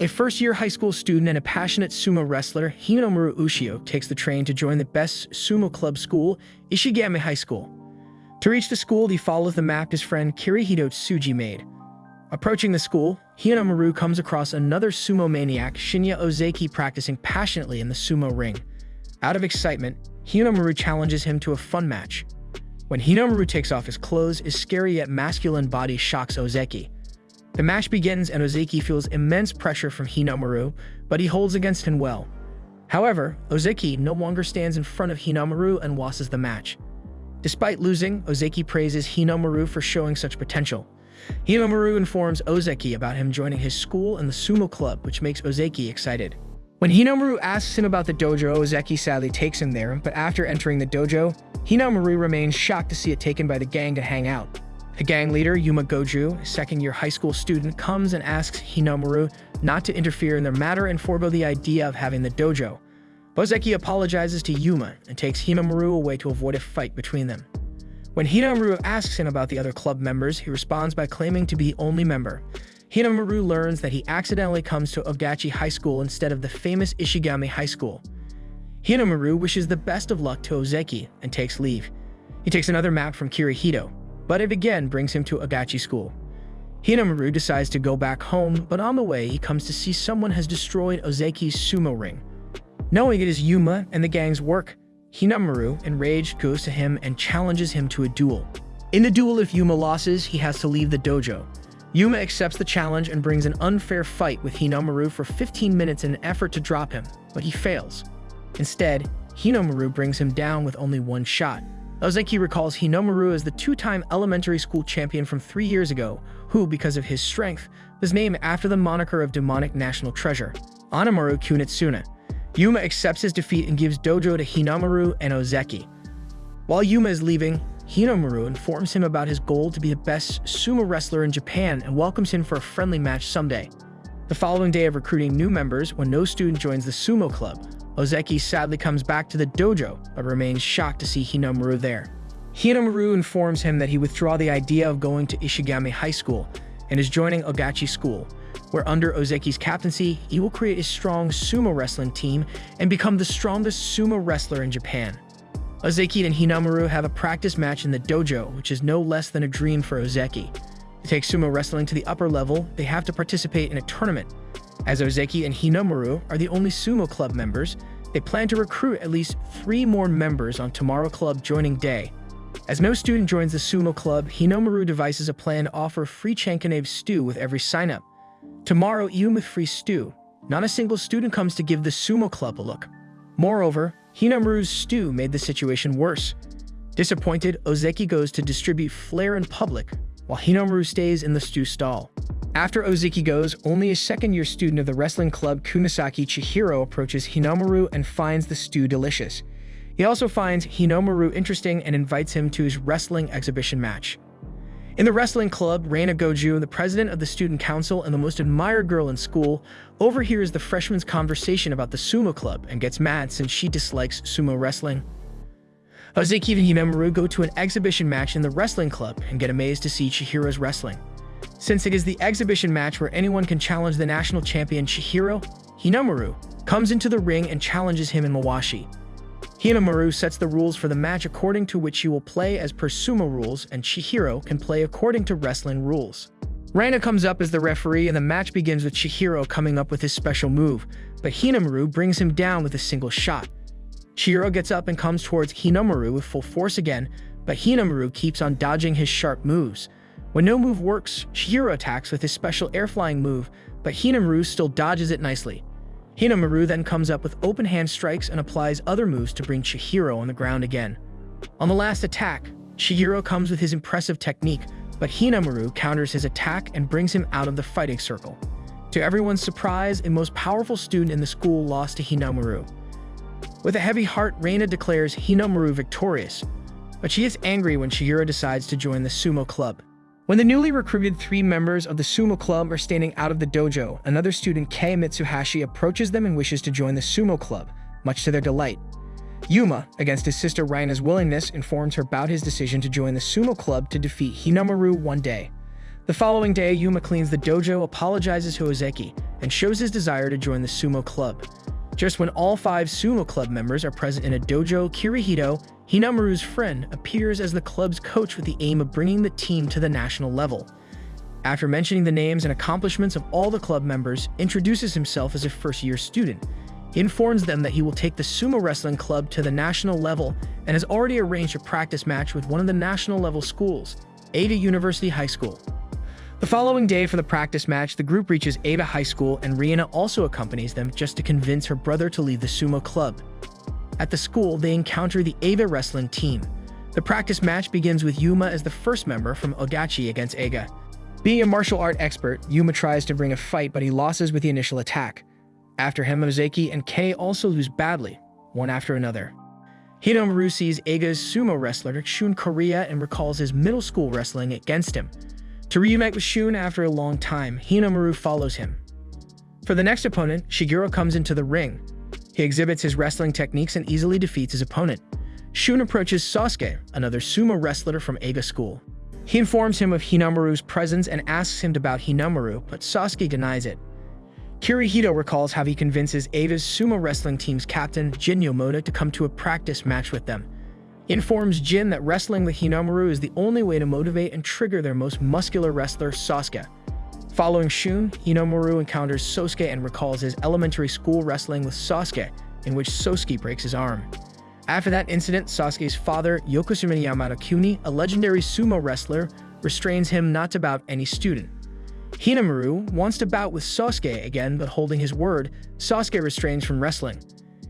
A first-year high school student and a passionate sumo wrestler, Hinomaru Ushio takes the train to join the best sumo club school, Ishigami High School. To reach the school, he follows the map his friend Kirihito Tsuji made. Approaching the school, Hinomaru comes across another sumo maniac, Shinya Ozaki, practicing passionately in the sumo ring. Out of excitement, Hinomaru challenges him to a fun match. When Hinomaru takes off his clothes, his scary yet masculine body shocks Ozaki. The match begins and Ozaki feels immense pressure from Hinomaru, but he holds against him well. However, Ozaki no longer stands in front of Hinomaru and loses the match. Despite losing, Ozaki praises Hinomaru for showing such potential. Hinomaru informs Ozaki about him joining his school and the sumo club, which makes Ozaki excited. When Hinomaru asks him about the dojo, Ozaki sadly takes him there, but after entering the dojo, Hinomaru remains shocked to see it taken by the gang to hang out. The gang leader, Yuma Goju, a second-year high school student, comes and asks Hinomaru not to interfere in their matter and forego the idea of having the dojo. Ozaki apologizes to Yuma and takes Hinomaru away to avoid a fight between them. When Hinomaru asks him about the other club members, he responds by claiming to be the only member. Hinomaru learns that he accidentally comes to Oodachi High School instead of the famous Ishigami High School. Hinomaru wishes the best of luck to Ozaki and takes leave. He takes another map from Kirihito, but it again brings him to Oodachi School. Hinomaru decides to go back home, but on the way he comes to see someone has destroyed Ozaki's sumo ring. Knowing it is Yuma and the gang's work, Hinomaru, enraged, goes to him and challenges him to a duel. In the duel, if Yuma loses, he has to leave the dojo. Yuma accepts the challenge and brings an unfair fight with Hinomaru for 15 minutes in an effort to drop him, but he fails. Instead, Hinomaru brings him down with only one shot. Ozaki recalls Hinomaru as the two-time elementary school champion from 3 years ago, who, because of his strength, was named after the moniker of demonic national treasure, Hinomaru Kunitsuna. Yuma accepts his defeat and gives dojo to Hinomaru and Ozaki. While Yuma is leaving, Hinomaru informs him about his goal to be the best sumo wrestler in Japan and welcomes him for a friendly match someday. The following day of recruiting new members, when no student joins the sumo club, Ozaki sadly comes back to the dojo, but remains shocked to see Hinomaru there. Hinomaru informs him that he withdrew the idea of going to Ishigami High School and is joining Oodachi School, where under Ozaki's captaincy, he will create a strong sumo wrestling team and become the strongest sumo wrestler in Japan. Ozaki and Hinomaru have a practice match in the dojo, which is no less than a dream for Ozaki. To take sumo wrestling to the upper level, they have to participate in a tournament. As Ozaki and Hinomaru are the only sumo club members, they plan to recruit at least 3 more members on tomorrow club joining day. As no student joins the sumo club, Hinomaru devises a plan to offer free chankanave stew with every sign-up. Tomorrow, even with free stew, not a single student comes to give the sumo club a look. Moreover, Hinomaru's stew made the situation worse. Disappointed, Ozaki goes to distribute flair in public, while Hinomaru stays in the stew stall. After Ozaki goes, only a second-year student of the wrestling club Kunisaki Chihiro approaches Hinomaru and finds the stew delicious. He also finds Hinomaru interesting and invites him to his wrestling exhibition match. In the wrestling club, Reina Goju, the president of the student council and the most admired girl in school, overhears the freshman's conversation about the sumo club and gets mad since she dislikes sumo wrestling. Ozaki and Hinomaru go to an exhibition match in the wrestling club and get amazed to see Chihiro's wrestling. Since it is the exhibition match where anyone can challenge the national champion Chihiro, Hinomaru comes into the ring and challenges him in Mawashi. Hinomaru sets the rules for the match according to which he will play as per sumo rules, and Chihiro can play according to wrestling rules. Reina comes up as the referee and the match begins with Chihiro coming up with his special move, but Hinomaru brings him down with a single shot. Chihiro gets up and comes towards Hinomaru with full force again, but Hinomaru keeps on dodging his sharp moves. When no move works, Chihiro attacks with his special air-flying move, but Hinomaru still dodges it nicely. Hinomaru then comes up with open hand strikes and applies other moves to bring Chihiro on the ground again. On the last attack, Chihiro comes with his impressive technique, but Hinomaru counters his attack and brings him out of the fighting circle. To everyone's surprise, a most powerful student in the school lost to Hinomaru. With a heavy heart, Reina declares Hinomaru victorious, but she is angry when Chihiro decides to join the sumo club. When the newly recruited 3 members of the sumo club are standing out of the dojo, another student, Kei Mitsuhashi, approaches them and wishes to join the sumo club, much to their delight. Yuma, against his sister Reina's willingness, informs her about his decision to join the sumo club to defeat Hinomaru one day. The following day, Yuma cleans the dojo, apologizes to Ozeki, and shows his desire to join the sumo club. Just when all 5 sumo club members are present in a dojo, Kirihito, Hinomaru's friend, appears as the club's coach with the aim of bringing the team to the national level. After mentioning the names and accomplishments of all the club members, introduces himself as a first-year student. He informs them that he will take the sumo wrestling club to the national level and has already arranged a practice match with one of the national level schools, Oodachi High School. The following day for the practice match, the group reaches Oodachi High School and Riina also accompanies them just to convince her brother to leave the sumo club. At the school, they encounter the Oodachi wrestling team. The practice match begins with Yuma as the first member from Oodachi against Oodachi. Being a martial art expert, Yuma tries to bring a fight, but he loses with the initial attack. After him, Ozeki and Kei also lose badly, one after another. Hinomaru sees Oodachi's sumo wrestler Shun Korea and recalls his middle school wrestling against him. To reunite with Shun after a long time, Hinomaru follows him. For the next opponent, Shigeru comes into the ring. He exhibits his wrestling techniques and easily defeats his opponent. Shun approaches Sasuke, another sumo wrestler from Oodachi School. He informs him of Hinomaru's presence and asks him about Hinomaru, but Sasuke denies it. Kirihito recalls how he convinces Oodachi's sumo wrestling team's captain, Jin Yomoda, to come to a practice match with them. He informs Jin that wrestling with Hinomaru is the only way to motivate and trigger their most muscular wrestler, Sasuke. Following Shun, Hinomaru encounters Sosuke and recalls his elementary school wrestling with Sasuke, in which Sosuke breaks his arm. After that incident, Sasuke's father, Yokozuna Yamada-kuni, a legendary sumo wrestler, restrains him not to bout any student. Hinomaru wants to bout with Sasuke again, but holding his word, Sasuke restrains from wrestling.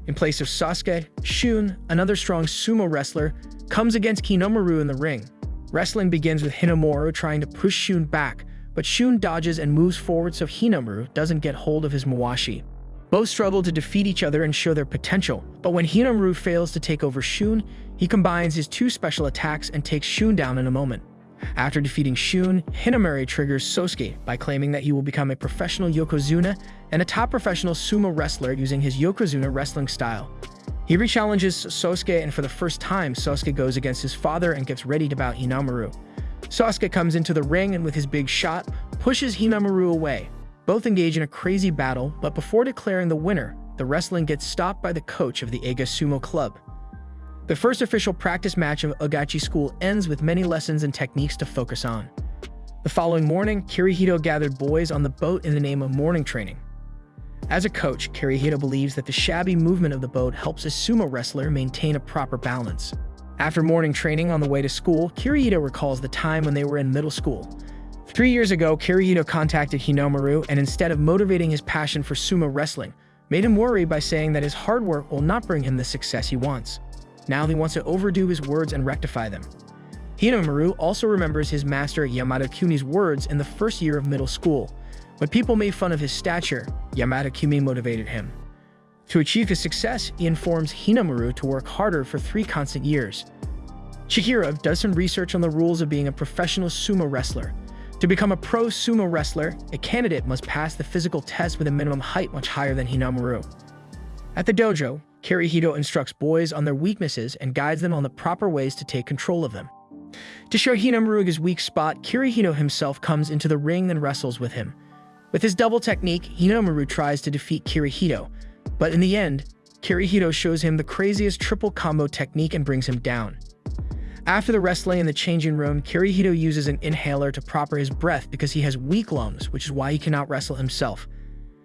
In place of Sasuke, Shun, another strong sumo wrestler, comes against Hinomaru in the ring. Wrestling begins with Hinomaru trying to push Shun back, but Shun dodges and moves forward so Hinomaru doesn't get hold of his mawashi. Both struggle to defeat each other and show their potential, but when Hinomaru fails to take over Shun, he combines his 2 special attacks and takes Shun down in a moment. After defeating Shun, Hinomaru triggers Sosuke by claiming that he will become a professional yokozuna and a top professional sumo wrestler using his yokozuna wrestling style. He rechallenges Sosuke, and for the first time, Sosuke goes against his father and gets ready to bout Hinomaru. Sasuke comes into the ring and with his big shot, pushes Hinomaru away. Both engage in a crazy battle, but before declaring the winner, the wrestling gets stopped by the coach of the Oodachi Sumo Club. The first official practice match of Oodachi School ends with many lessons and techniques to focus on. The following morning, Kirihito gathered boys on the boat in the name of morning training. As a coach, Kirihito believes that the shabby movement of the boat helps a sumo wrestler maintain a proper balance. After morning training on the way to school, Kirihito recalls the time when they were in middle school. 3 years ago, Kirihito contacted Hinomaru and instead of motivating his passion for sumo wrestling, made him worry by saying that his hard work will not bring him the success he wants. Now he wants to overdo his words and rectify them. Hinomaru also remembers his master Yamada-kuni's words in the first year of middle school. When people made fun of his stature, Yamada-kuni motivated him. To achieve his success, he informs Hinomaru to work harder for 3 constant years. Chihiro does some research on the rules of being a professional sumo wrestler. To become a pro sumo wrestler, a candidate must pass the physical test with a minimum height much higher than Hinomaru. At the dojo, Kirihito instructs boys on their weaknesses and guides them on the proper ways to take control of them. To show Hinomaru his weak spot, Kirihito himself comes into the ring and wrestles with him. With his double technique, Hinomaru tries to defeat Kirihito, but in the end, Kirihito shows him the craziest triple combo technique and brings him down. After the wrestling in the changing room, Kirihito uses an inhaler to proper his breath because he has weak lungs, which is why he cannot wrestle himself.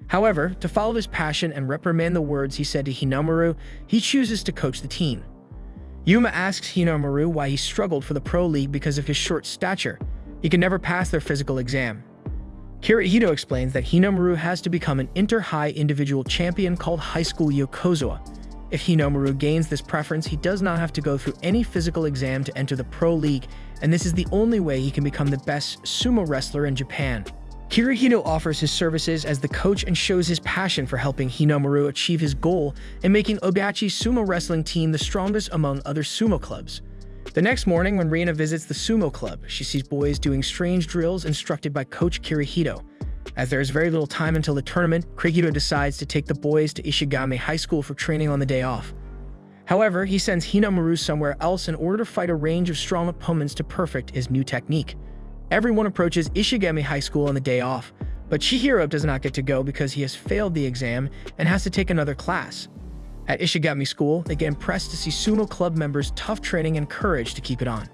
However, to follow his passion and reprimand the words he said to Hinomaru, he chooses to coach the team. Yuma asks Hinomaru why he struggled for the pro league because of his short stature. He can never pass their physical exam. Kirihito explains that Hinomaru has to become an inter-high individual champion called High School Yokozuna. If Hinomaru gains this preference, he does not have to go through any physical exam to enter the pro league, and this is the only way he can become the best sumo wrestler in Japan. Kirihito offers his services as the coach and shows his passion for helping Hinomaru achieve his goal and making Oodachi's sumo wrestling team the strongest among other sumo clubs. The next morning, when Riina visits the sumo club, she sees boys doing strange drills instructed by Coach Kirihito. As there is very little time until the tournament, Kirihito decides to take the boys to Ishigami High School for training on the day off. However, he sends Hinomaru somewhere else in order to fight a range of strong opponents to perfect his new technique. Everyone approaches Ishigami High School on the day off, but Chihiro does not get to go because he has failed the exam and has to take another class. At Ishigami School, they get impressed to see sumo club members' tough training and courage to keep it on.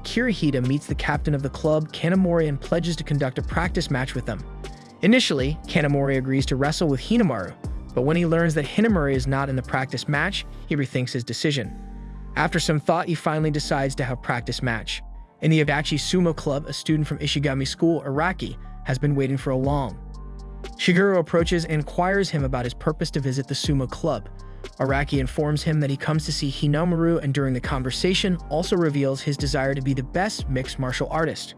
Kirihita meets the captain of the club, Kanamori, and pledges to conduct a practice match with them. Initially, Kanamori agrees to wrestle with Hinomaru, but when he learns that Hinomaru is not in the practice match, he rethinks his decision. After some thought, he finally decides to have a practice match. In the Oodachi Sumo Club, a student from Ishigami School, Araki, has been waiting for a long. Shigeru approaches and inquires him about his purpose to visit the sumo club. Araki informs him that he comes to see Hinomaru, and during the conversation also reveals his desire to be the best mixed martial artist.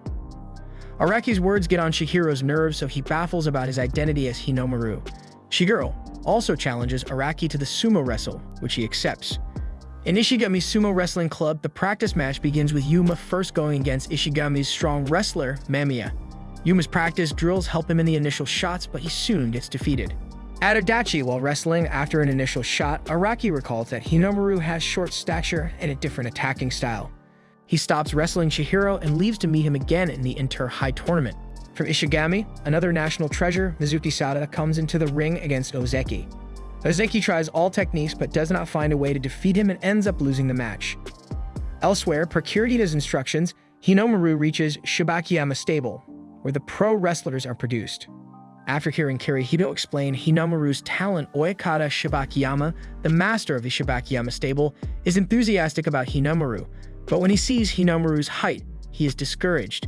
Araki's words get on Shigeru's nerves, so he baffles about his identity as Hinomaru. Shigeru also challenges Araki to the sumo wrestle, which he accepts. In Ishigami Sumo Wrestling Club, the practice match begins with Yuma first going against Ishigami's strong wrestler, Mamiya. Yuma's practice drills help him in the initial shots, but he soon gets defeated. At Oodachi, while wrestling, after an initial shot, Araki recalls that Hinomaru has short stature and a different attacking style. He stops wrestling Chihiro and leaves to meet him again in the Inter-High tournament. From Ishigami, another national treasure, Mizuki Sada, comes into the ring against Ozeki. Ozeki tries all techniques but does not find a way to defeat him and ends up losing the match. Elsewhere, per Kirihita's instructions, Hinomaru reaches Shibakiyama Stable, where the pro wrestlers are produced. After hearing Kirihito explain Hinomaru's talent, Oyakata Shibakiyama, the master of the Shibakiyama Stable, is enthusiastic about Hinomaru, but when he sees Hinomaru's height, he is discouraged.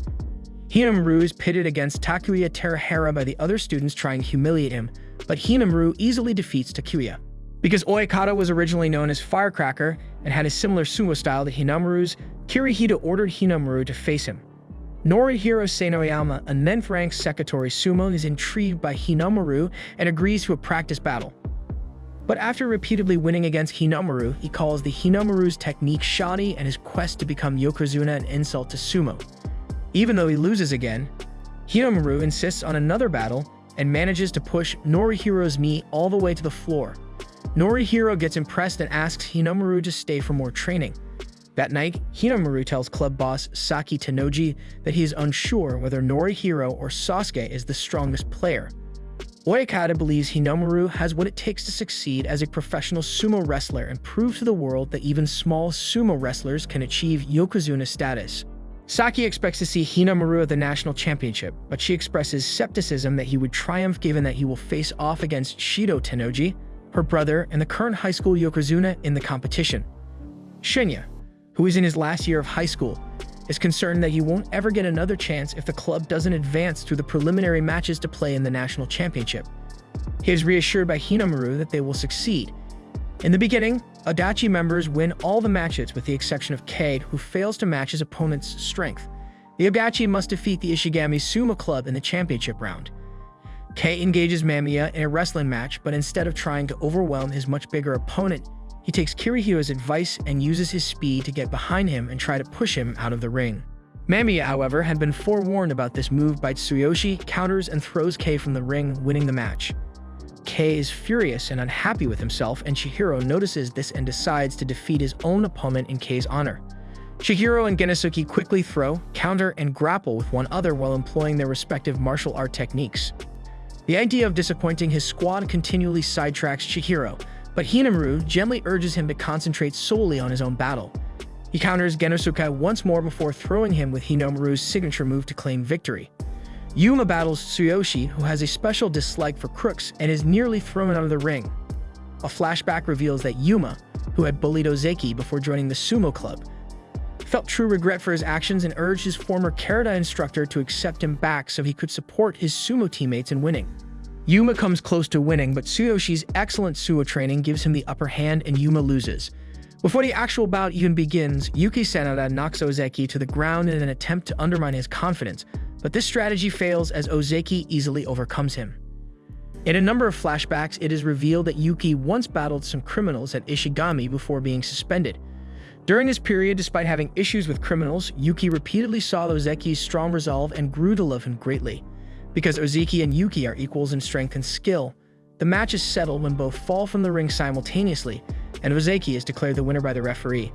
Hinomaru is pitted against Takuya Terahara by the other students trying to humiliate him, but Hinomaru easily defeats Takuya. Because Oyakata was originally known as Firecracker and had a similar sumo style to Hinomaru's, Kirihito ordered Hinomaru to face him. Norihiro Seinoyama, a 9th rank Sekitori Sumo, is intrigued by Hinomaru and agrees to a practice battle. But after repeatedly winning against Hinomaru, he calls the Hinomaru's technique shoddy and his quest to become yokozuna an insult to sumo. Even though he loses again, Hinomaru insists on another battle and manages to push Norihiro's knee all the way to the floor. Norihiro gets impressed and asks Hinomaru to stay for more training. That night, Hinomaru tells club boss Saki Tenoji that he is unsure whether Norihiro or Sasuke is the strongest player. Oyakata believes Hinomaru has what it takes to succeed as a professional sumo wrestler and prove to the world that even small sumo wrestlers can achieve yokozuna status. Saki expects to see Hinomaru at the national championship, but she expresses skepticism that he would triumph given that he will face off against Shido Tenoji, her brother, and the current high school yokozuna in the competition. Shinya, who is in his last year of high school, is concerned that he won't ever get another chance if the club doesn't advance through the preliminary matches to play in the national championship. He is reassured by Hinomaru that they will succeed. In the beginning, Oodachi members win all the matches with the exception of Kade, who fails to match his opponent's strength. The Oodachi must defeat the Ishigami Sumo Club in the championship round. Kei engages Mamiya in a wrestling match, but instead of trying to overwhelm his much bigger opponent, he takes Kirihito's advice and uses his speed to get behind him and try to push him out of the ring. Mamiya, however, had been forewarned about this move by Tsuyoshi, counters and throws Kei from the ring, winning the match. Kei is furious and unhappy with himself, and Chihiro notices this and decides to defeat his own opponent in Kei's honor. Chihiro and Genosuke quickly throw, counter, and grapple with one another while employing their respective martial art techniques. The idea of disappointing his squad continually sidetracks Chihiro, but Hinomaru gently urges him to concentrate solely on his own battle. He counters Genosuke once more before throwing him with Hinomaru's signature move to claim victory. Yuma battles Tsuyoshi, who has a special dislike for crooks and is nearly thrown out of the ring. A flashback reveals that Yuma, who had bullied Ozeki before joining the sumo club, felt true regret for his actions and urged his former karate instructor to accept him back so he could support his sumo teammates in winning. Yuma comes close to winning, but Tsuyoshi's excellent sumo training gives him the upper hand and Yuma loses. Before the actual bout even begins, Yuki Sanada knocks Ozeki to the ground in an attempt to undermine his confidence, but this strategy fails as Ozeki easily overcomes him. In a number of flashbacks, it is revealed that Yuki once battled some criminals at Ishigami before being suspended. During this period, despite having issues with criminals, Yuki repeatedly saw Ozeki's strong resolve and grew to love him greatly. Because Ozeki and Yuki are equals in strength and skill, the match is settled when both fall from the ring simultaneously, and Ozeki is declared the winner by the referee.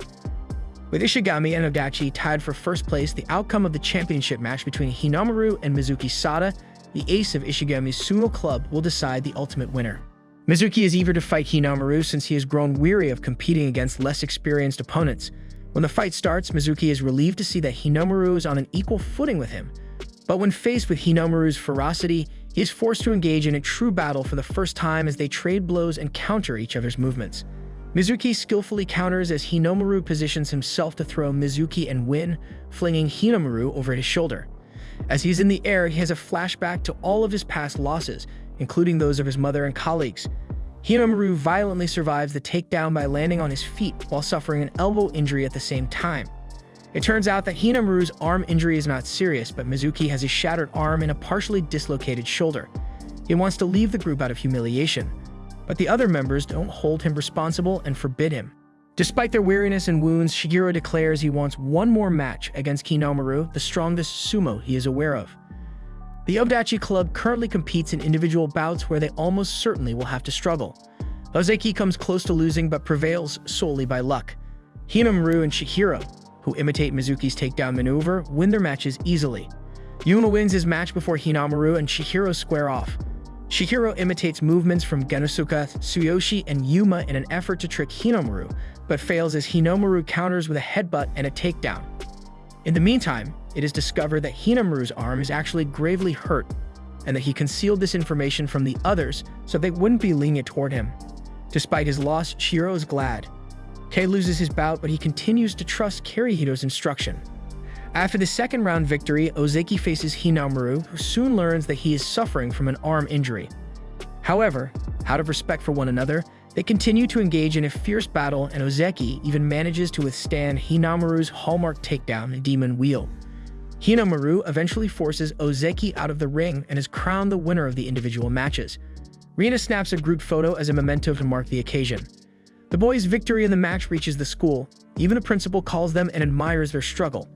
With Ishigami and Oodachi tied for first place, the outcome of the championship match between Hinomaru and Mizuki Sada, the ace of Ishigami's sumo club, will decide the ultimate winner. Mizuki is eager to fight Hinomaru since he has grown weary of competing against less experienced opponents. When the fight starts, Mizuki is relieved to see that Hinomaru is on an equal footing with him. But when faced with Hinomaru's ferocity, he is forced to engage in a true battle for the first time as they trade blows and counter each other's movements. Mizuki skillfully counters as Hinomaru positions himself to throw Mizuki and win, flinging Hinomaru over his shoulder. As he's in the air, he has a flashback to all of his past losses, including those of his mother and colleagues. Hinomaru violently survives the takedown by landing on his feet while suffering an elbow injury at the same time. It turns out that Hinomaru's arm injury is not serious, but Mizuki has a shattered arm and a partially dislocated shoulder. He wants to leave the group out of humiliation, but the other members don't hold him responsible and forbid him. Despite their weariness and wounds, Shigeru declares he wants one more match against Hinomaru, the strongest sumo he is aware of. The Oodachi Club currently competes in individual bouts where they almost certainly will have to struggle. Ozeki comes close to losing but prevails solely by luck. Hinomaru and Shigeru, who imitate Mizuki's takedown maneuver, win their matches easily. Yuma wins his match before Hinomaru and Shigeru square off. Shigeru imitates movements from Genosuke, Tsuyoshi, and Yuma in an effort to trick Hinomaru, but fails as Hinomaru counters with a headbutt and a takedown. In the meantime, it is discovered that Hinomaru's arm is actually gravely hurt, and that he concealed this information from the others so they wouldn't be lenient toward him. Despite his loss, Shiro is glad. Kei loses his bout, but he continues to trust Kirihito's instruction. After the second round victory, Ozeki faces Hinomaru, who soon learns that he is suffering from an arm injury. However, out of respect for one another, they continue to engage in a fierce battle, and Ozeki even manages to withstand Hinomaru's hallmark takedown, Demon Wheel. Hinomaru eventually forces Ozeki out of the ring and is crowned the winner of the individual matches. Rina snaps a group photo as a memento to mark the occasion. The boys' victory in the match reaches the school. Even the principal calls them and admires their struggle.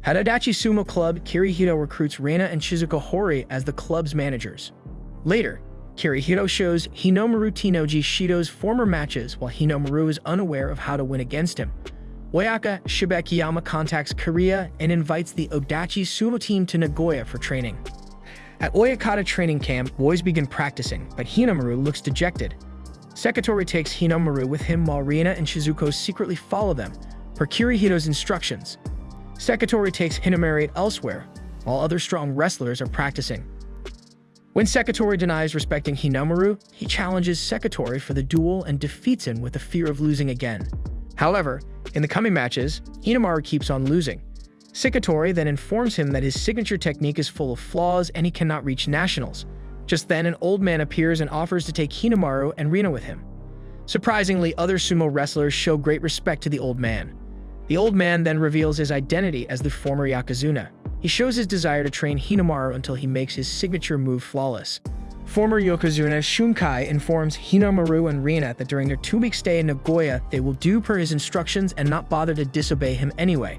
At Oodachi Sumo Club, Kirihito recruits Reina and Shizuka Hori as the club's managers. Later, Kirihito shows Hinomaru Tenoji Shido's former matches while Hinomaru is unaware of how to win against him. Oyaka Shibekiyama contacts Korea and invites the Oodachi Sumo team to Nagoya for training. At Oyakata training camp, boys begin practicing, but Hinomaru looks dejected. Sekitori takes Hinomaru with him while Reina and Shizuko secretly follow them, per Kirihito's instructions. Sekitori takes Hinomaru elsewhere, while other strong wrestlers are practicing. When Sekitori denies respecting Hinomaru, he challenges Sekitori for the duel and defeats him with the fear of losing again. However, in the coming matches, Hinomaru keeps on losing. Sekitori then informs him that his signature technique is full of flaws and he cannot reach nationals. Just then, an old man appears and offers to take Hinomaru and Rina with him. Surprisingly, other sumo wrestlers show great respect to the old man. The old man then reveals his identity as the former yokozuna. He shows his desire to train Hinomaru until he makes his signature move flawless. Former yokozuna Shunkai informs Hinomaru and Rina that during their 2-week stay in Nagoya, they will do per his instructions and not bother to disobey him anyway.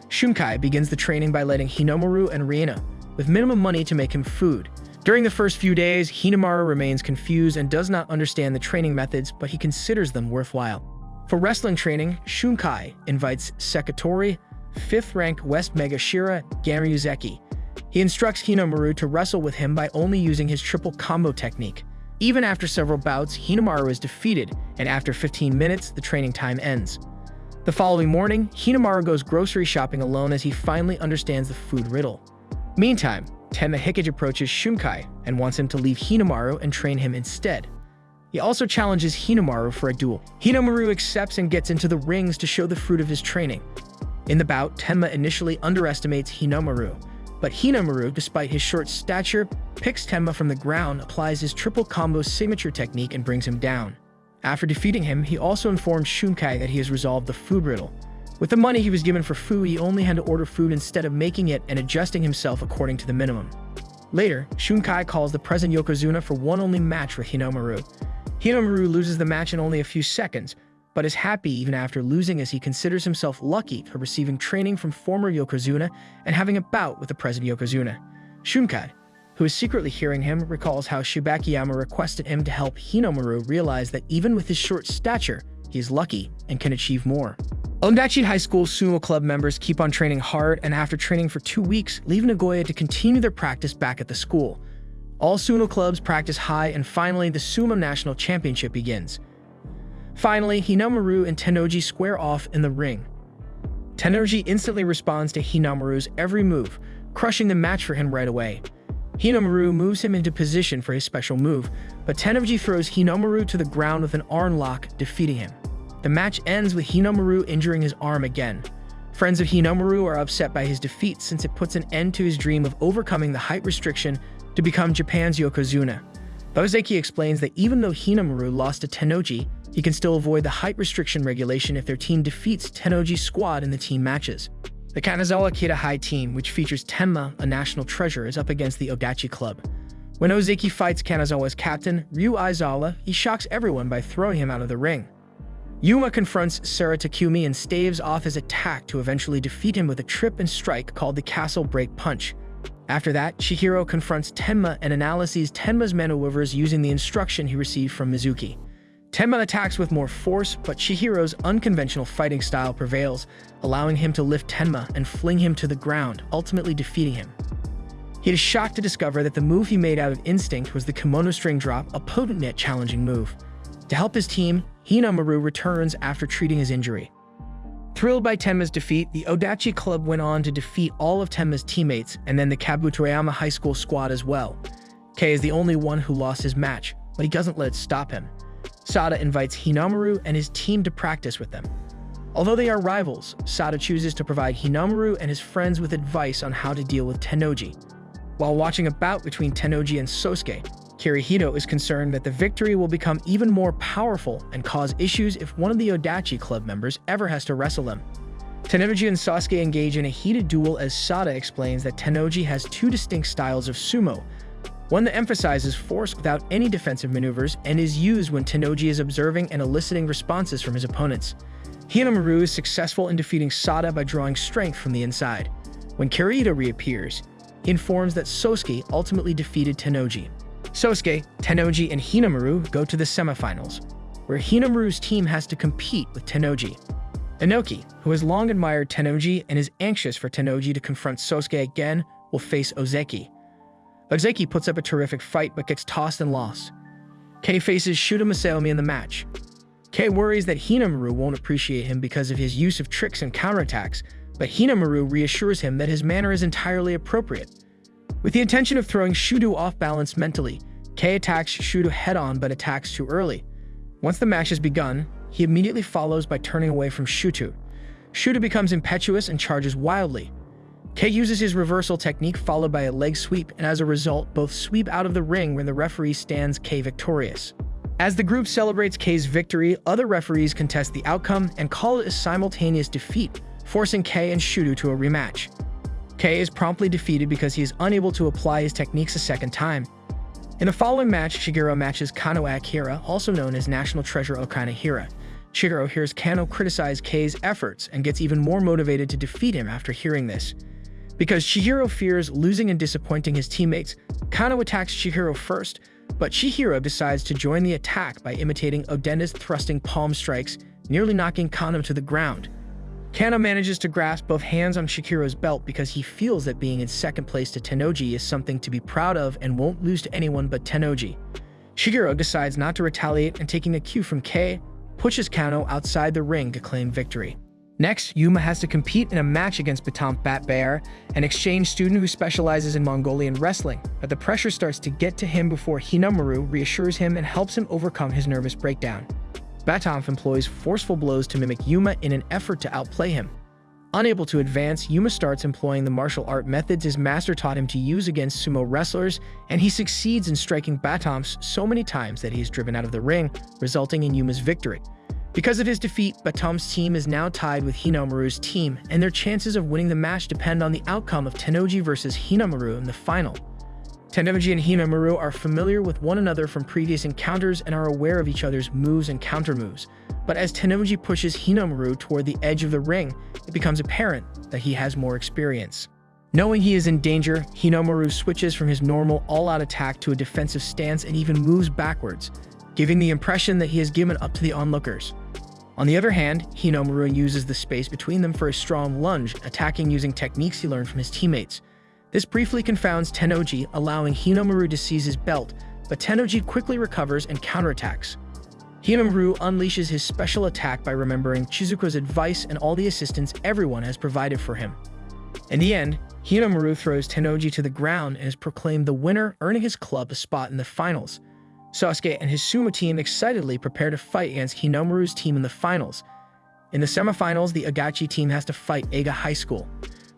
Shunkai begins the training by letting Hinomaru and Rina, with minimum money to make him food. During the first few days, Hinomaru remains confused and does not understand the training methods, but he considers them worthwhile. For wrestling training, Shunkai invites Sekitori, 5th-ranked West Megashira Gamryuzeki. He instructs Hinomaru to wrestle with him by only using his triple combo technique. Even after several bouts, Hinomaru is defeated, and after 15 minutes, the training time ends. The following morning, Hinomaru goes grocery shopping alone as he finally understands the food riddle. Meantime, Tenma Hikage approaches Shunkai and wants him to leave Hinomaru and train him instead. He also challenges Hinomaru for a duel. Hinomaru accepts and gets into the rings to show the fruit of his training. In the bout, Tenma initially underestimates Hinomaru, but Hinomaru, despite his short stature, picks Tenma from the ground, applies his triple combo signature technique and brings him down. After defeating him, he also informs Shunkai that he has resolved the food riddle. With the money he was given for food, he only had to order food instead of making it and adjusting himself according to the minimum. Later, Shunkai calls the present yokozuna for one only match with Hinomaru. Hinomaru loses the match in only a few seconds, but is happy even after losing as he considers himself lucky for receiving training from former yokozuna and having a bout with the present yokozuna. Shunkai, who is secretly hearing him, recalls how Shibakiyama requested him to help Hinomaru realize that even with his short stature, he is lucky and can achieve more. Oodachi High School sumo club members keep on training hard, and after training for 2 weeks, leave Nagoya to continue their practice back at the school. All sumo clubs practice high, and finally, the Sumo National Championship begins. Finally, Hinomaru and Tennoji square off in the ring. Tennoji instantly responds to Hinomaru's every move, crushing the match for him right away. Hinomaru moves him into position for his special move, but Tennoji throws Hinomaru to the ground with an arm lock, defeating him. The match ends with Hinomaru injuring his arm again. Friends of Hinomaru are upset by his defeat since it puts an end to his dream of overcoming the height restriction to become Japan's yokozuna. Ozeki explains that even though Hinomaru lost to Tennoji, he can still avoid the height restriction regulation if their team defeats Tennoji's squad in the team matches. The Kanazawa Kita High team, which features Tenma, a national treasure, is up against the Oodachi Club. When Ozeki fights Kanazawa's captain, Ryu Aizawa, he shocks everyone by throwing him out of the ring. Yuma confronts Sara Takumi and staves off his attack to eventually defeat him with a trip and strike called the Castle Break Punch. After that, Chihiro confronts Tenma and analyzes Tenma's maneuvers using the instruction he received from Mizuki. Tenma attacks with more force, but Chihiro's unconventional fighting style prevails, allowing him to lift Tenma and fling him to the ground, ultimately defeating him. He is shocked to discover that the move he made out of instinct was the kimono string drop, a potent yet challenging move. To help his team, Hinomaru returns after treating his injury. Thrilled by Tenma's defeat, the Oodachi Club went on to defeat all of Tenma's teammates and then the Kabutoyama High School squad as well. Kei is the only one who lost his match, but he doesn't let it stop him. Sada invites Hinomaru and his team to practice with them. Although they are rivals, Sada chooses to provide Hinomaru and his friends with advice on how to deal with Tennoji. While watching a bout between Tennoji and Sosuke, Kirihito is concerned that the victory will become even more powerful and cause issues if one of the Oodachi Club members ever has to wrestle them. Tennoji and Sasuke engage in a heated duel as Sada explains that Tennoji has 2 distinct styles of sumo, one that emphasizes force without any defensive maneuvers and is used when Tennoji is observing and eliciting responses from his opponents. Hinomaru is successful in defeating Sada by drawing strength from the inside. When Kirihito reappears, he informs that Sosuke ultimately defeated Tennoji. Sosuke, Tennoji, and Hinomaru go to the semifinals, where Hinomaru's team has to compete with Tennoji. Inoki, who has long admired Tennoji and is anxious for Tennoji to confront Sosuke again, will face Ozeki. Ozeki puts up a terrific fight but gets tossed and lost. Kei faces Shuta Masaomi in the match. Kei worries that Hinomaru won't appreciate him because of his use of tricks and counterattacks, but Hinomaru reassures him that his manner is entirely appropriate. With the intention of throwing Shuto off balance mentally, Kei attacks Shuto head-on but attacks too early. Once the match has begun, he immediately follows by turning away from Shuto. Shuto becomes impetuous and charges wildly. Kei uses his reversal technique followed by a leg sweep, and as a result, both sweep out of the ring where the referee stands Kei victorious. As the group celebrates Kei's victory, other referees contest the outcome and call it a simultaneous defeat, forcing Kei and Shuto to a rematch. Kei is promptly defeated because he is unable to apply his techniques a second time. In the following match, Shigeru matches Kano Akira, also known as National Treasure Okanahira. Shigeru hears Kano criticize Kei's efforts and gets even more motivated to defeat him after hearing this. Because Chihiro fears losing and disappointing his teammates, Kano attacks Chihiro first, but Chihiro decides to join the attack by imitating Odenda's thrusting palm strikes, nearly knocking Kano to the ground. Kano manages to grasp both hands on Chihiro's belt because he feels that being in second place to Tennoji is something to be proud of and won't lose to anyone but Tennoji. Chihiro decides not to retaliate and, taking a cue from Kei, pushes Kano outside the ring to claim victory. Next, Yuma has to compete in a match against Batamp Bat Bear, an exchange student who specializes in Mongolian wrestling, but the pressure starts to get to him before Hinomaru reassures him and helps him overcome his nervous breakdown. Batamp employs forceful blows to mimic Yuma in an effort to outplay him. Unable to advance, Yuma starts employing the martial art methods his master taught him to use against sumo wrestlers, and he succeeds in striking Batamp so many times that he is driven out of the ring, resulting in Yuma's victory. Because of his defeat, Batamp's team is now tied with Hinomaru's team, and their chances of winning the match depend on the outcome of Tennoji versus Hinomaru in the final. Tennoji and Hinomaru are familiar with one another from previous encounters and are aware of each other's moves and countermoves, but as Tennoji pushes Hinomaru toward the edge of the ring, it becomes apparent that he has more experience. Knowing he is in danger, Hinomaru switches from his normal all-out attack to a defensive stance and even moves backwards, giving the impression that he has given up to the onlookers. On the other hand, Hinomaru uses the space between them for a strong lunge, attacking using techniques he learned from his teammates. This briefly confounds Tennoji, allowing Hinomaru to seize his belt, but Tennoji quickly recovers and counterattacks. Hinomaru unleashes his special attack by remembering Chizuko's advice and all the assistance everyone has provided for him. In the end, Hinomaru throws Tennoji to the ground and is proclaimed the winner, earning his club a spot in the finals. Sasuke and his sumo team excitedly prepare to fight against Hinomaru's team in the finals. In the semifinals, the Oodachi team has to fight Oodachi High School.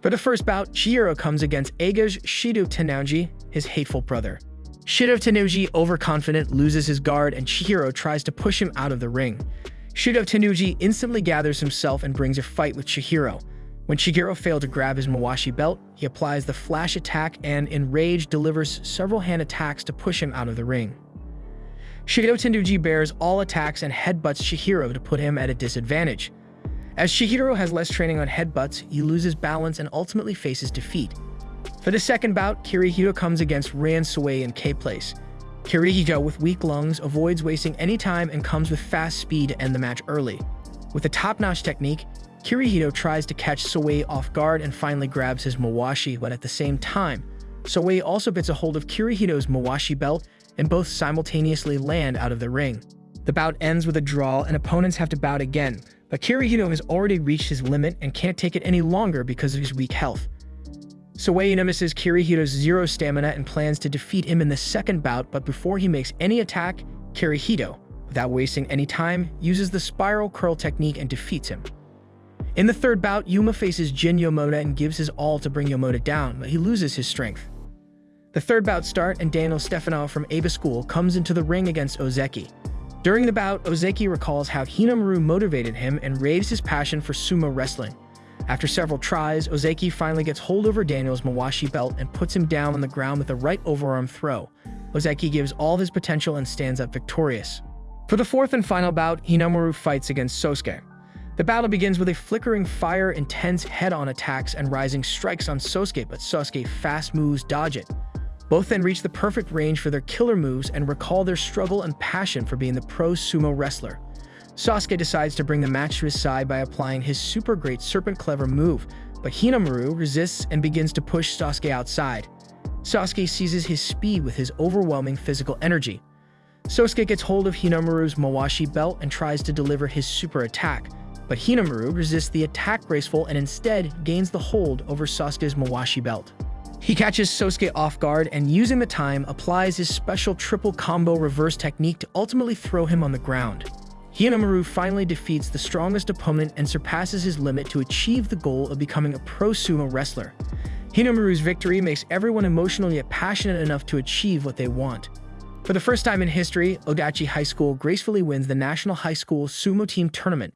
For the first bout, Chihiro comes against Eiga's Shido Tennoji, his hateful brother. Shido Tennoji, overconfident, loses his guard and Chihiro tries to push him out of the ring. Shido Tennoji instantly gathers himself and brings a fight with Chihiro. When Chihiro failed to grab his Mawashi belt, he applies the flash attack and, enraged, delivers several hand attacks to push him out of the ring. Shido Tennoji bears all attacks and headbutts Chihiro to put him at a disadvantage. As Chihiro has less training on headbutts, he loses balance and ultimately faces defeat. For the second bout, Kirihito comes against Ran Suwei in K-place. Kirihito, with weak lungs, avoids wasting any time and comes with fast speed to end the match early. With a top-notch technique, Kirihito tries to catch Suwei off guard and finally grabs his Mawashi, but at the same time, Suwei also gets a hold of Kirihito's Mawashi belt and both simultaneously land out of the ring. The bout ends with a draw and opponents have to bout again, but Kirihito has already reached his limit and can't take it any longer because of his weak health. Suwei notices Kirihito's zero stamina and plans to defeat him in the second bout, but before he makes any attack, Kirihito, without wasting any time, uses the spiral curl technique and defeats him. In the third bout, Yuma faces Jin Yomoda and gives his all to bring Yomoda down, but he loses his strength. The third bout starts and Daniel Stefano from Aba School comes into the ring against Ozeki. During the bout, Ozeki recalls how Hinomaru motivated him and raves his passion for sumo wrestling. After several tries, Ozeki finally gets hold over Daniel's Mawashi belt and puts him down on the ground with a right overarm throw. Ozeki gives all of his potential and stands up victorious. For the fourth and final bout, Hinomaru fights against Sosuke. The battle begins with a flickering fire, intense head-on attacks, and rising strikes on Sosuke, but Sosuke fast moves dodge it. Both then reach the perfect range for their killer moves and recall their struggle and passion for being the pro sumo wrestler. Sasuke decides to bring the match to his side by applying his super great serpent clever move, but Hinomaru resists and begins to push Sasuke outside. Sasuke seizes his speed with his overwhelming physical energy. Sasuke gets hold of Hinomaru's Mawashi belt and tries to deliver his super attack, but Hinomaru resists the attack graceful and instead gains the hold over Sasuke's Mawashi belt. He catches Sasuke off guard and, using the time, applies his special triple combo reverse technique to ultimately throw him on the ground. Hinomaru finally defeats the strongest opponent and surpasses his limit to achieve the goal of becoming a pro sumo wrestler. Hinomaru's victory makes everyone emotionally yet passionate enough to achieve what they want. For the first time in history, Oodachi High School gracefully wins the National High School Sumo Team Tournament,